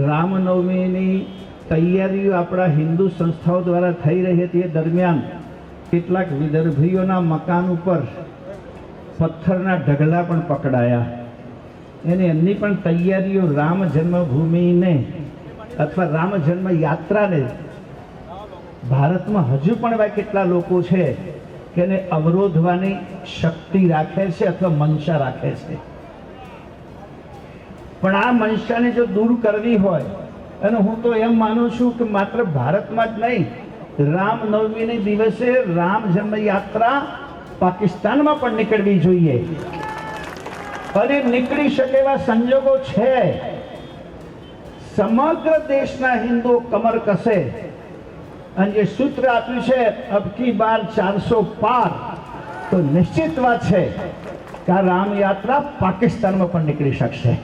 રામનવમીની તૈયારીઓ આપણા હિન્દુ સંસ્થાઓ દ્વારા થઈ રહી હતી. એ દરમિયાન કેટલાક વિદર્ભીઓના મકાન ઉપર પથ્થરના ઢગલા પણ પકડાયા. એમની પણ તૈયારીઓ રામ જન્મભૂમિને અથવા રામ જન્મ યાત્રાને ભારતમાં હજુ પણ એવા કેટલા લોકો છે કે એને અવરોધવાની શક્તિ રાખે છે અથવા મનસા રાખે છે. પણ આ મનસાને જો દૂર કરવી હોય, અને હું તો એમ માનું છું કે માત્ર ભારતમાં જ નહીં, રામનવમીને દિવસે રામ જન્મ યાત્રા પાકિસ્તાનમાં પણ નીકળવી જોઈએ. અને નીકળી શકે એવા સંજોગો છે. સમગ્ર દેશના હિન્દુઓ કમર કસે અને જે સૂત્ર આપ્યું છે અબકી બાર 400 પાર, તો નિશ્ચિત વાત છે કે આ રામ યાત્રા પાકિસ્તાનમાં પણ નીકળી શકશે.